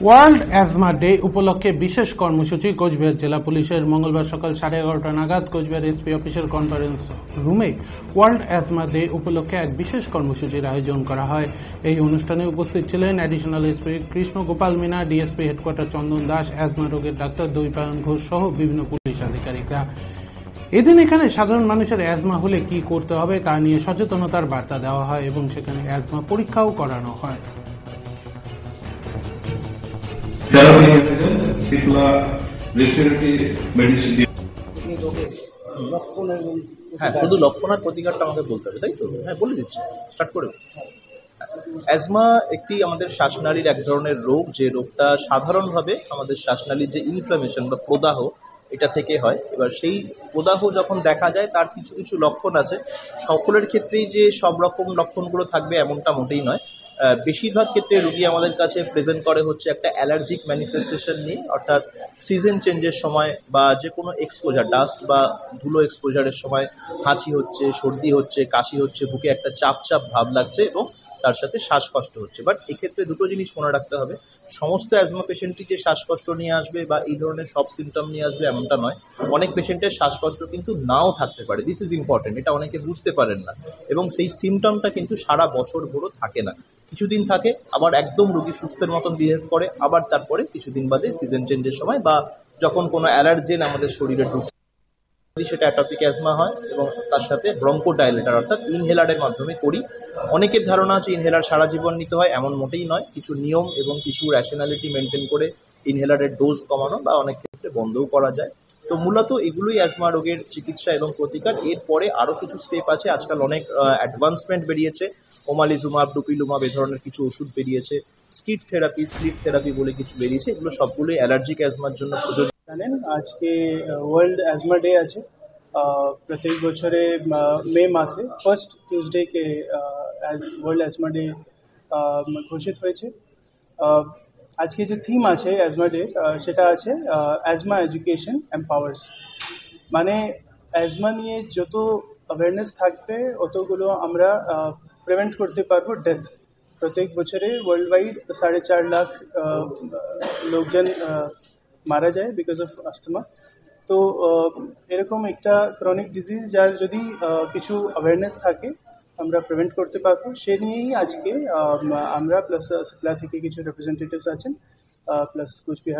World asthma day উপলক্ষে বিশেষ কর্মসূচি কোচবিহার জেলা পুলিশের মঙ্গলবার সকাল 11:30 নাগাদ কোচবিহার এসপি অফিসের কনফারেন্স রুমে ওয়ার্ল্ড অ্যাজমা ডে উপলক্ষে এক বিশেষ কর্মসূচির আয়োজন করা হয়। এই অনুষ্ঠানে উপস্থিত ছিলেন additional SP Krishna Gopal Meena, DSP headquarter Chandan Das, asthma রোগের ডাক্তার দৈপায়ন ঘোষ সহ বিভিন্ন পুলিশ আধিকারিকরা। এদিন এখানে সাধারণ মানুষের অ্যাজমা হলে কি করতে হবে তা নিয়ে সচেতনতার বার্তা দেওয়া হয় এবং সেখানে অ্যাজমা পরীক্ষাও করানো হয়। হ্যাঁ, শুধু লক্ষণ আর প্রতিকারটা আমাকে বলতে হবে, তাই তো? হ্যাঁ, বলে দিচ্ছি, স্টার্ট করে। অ্যাজমা একটি আমাদের শ্বাসনালীর এক ধরনের রোগ, যে রোগটা সাধারণভাবে আমাদের শ্বাসনালীর যে ইনফ্লামেশন বা প্রদাহ এটা থেকে হয়। এবার সেই প্রদাহ যখন দেখা যায় তার কিছু কিছু লক্ষণ আছে। সকলের ক্ষেত্রেই যে সব রকম লক্ষণগুলো থাকবে এমনটা মোটেই নয়। বেশিরভাগ ক্ষেত্রে রোগী আমাদের কাছে প্রেজেন্ট করে হচ্ছে একটা অ্যালার্জিক ম্যানিফেস্টেশন নিয়ে, অর্থাৎ সিজন চেঞ্জের সময় বা যে কোনো এক্সপোজার, ডাস্ট বা ধুলো এক্সপোজারের সময় হাঁচি হচ্ছে, সর্দি হচ্ছে, কাশি হচ্ছে, বুকে একটা চাপ চাপ ভাব লাগছে এবং তার সাথে শ্বাসকষ্ট হচ্ছে। বাট এক্ষেত্রে দুটো জিনিস মনে রাখতে হবে, সমস্ত অ্যাজমা পেশেন্টই যে শ্বাসকষ্ট নিয়ে আসবে বা এই ধরনের সব সিমটম নিয়ে আসবে এমনটা নয়। অনেক পেশেন্টের শ্বাসকষ্ট কিন্তু নাও থাকতে পারে, দিস ইজ ইম্পর্টেন্ট, এটা অনেকে বুঝতে পারেন না। এবং সেই সিমটমটা কিন্তু সারা বছর ভরও থাকে না, কিছুদিন থাকে, আবার একদম রোগী সুস্থের মতন বিহেভ করে, আবার তারপরে কিছুদিন বাদে সিজন চেঞ্জের সময় বা যখন কোনো অ্যালার্জেন আমাদের শরীরে ঢুকছে, সেটা অ্যাটপিক অ্যাজমা হয় এবং তার সাথে ব্রঙ্কোডাইলেটর অর্থাৎ ইনহেলারের মাধ্যমে করি। অনেকের ধারণা আছে ইনহেলার সারা জীবন নিতে হয়, এমন মোটেই নয়। কিছু নিয়ম এবং কিছু র্যাশনালিটি মেনটেন করে ইনহেলারের ডোজ কমানো বা অনেক ক্ষেত্রে বন্ধও করা যায়। তো মূলত এগুলোই অ্যাজমা রোগের চিকিৎসা এবং প্রতিকার। এরপরে আরও কিছু স্টেপ আছে, আজকাল অনেক অ্যাডভান্সমেন্ট বেরিয়েছে, ওমালিজুমাব, ডুপিলুমাব এই ধরনের কিছু ওষুধ বেরিয়েছে, স্কিট থেরাপি, স্লিপ থেরাপি বলে কিছু বেরিয়েছে। এগুলো সবগুলোই অ্যালার্জিক অ্যাজমার জন্য প্রযোজ্য। জানেন আজকে ওয়ার্ল্ড অ্যাজমা ডে আছে। প্রত্যেক বছরে মে মাসে ফার্স্ট টিউসডেকে ওয়ার্ল্ড অ্যাজমা ডে ঘোষিত হয়েছে। আজকে যে থিম আছে অ্যাজমা ডে সেটা আছে অ্যাজমা এডুকেশন এম্পাওয়ার্স। মানে অ্যাজমা নিয়ে যত অ্যাওয়ারনেস থাকবে অতগুলো আমরা প্রিভেন্ট করতে পারবো ডেথ। প্রত্যেক বছরে ওয়ার্ল্ড ওয়াইড 4.5 লাখ লোকজন মারা যায় বিকজ অফ আস্থমা। তো এরকম একটা ক্রনিক ডিজিজ যার যদি কিছু অ্যাওয়ারনেস থাকে আমরা প্রিভেন্ট করতে পারবো, সে নিয়েই আজকে আমরা প্লাস সিপলা থেকে কিছু রিপ্রেজেন্টেটিভস আছেন, প্লাস কোচবিহার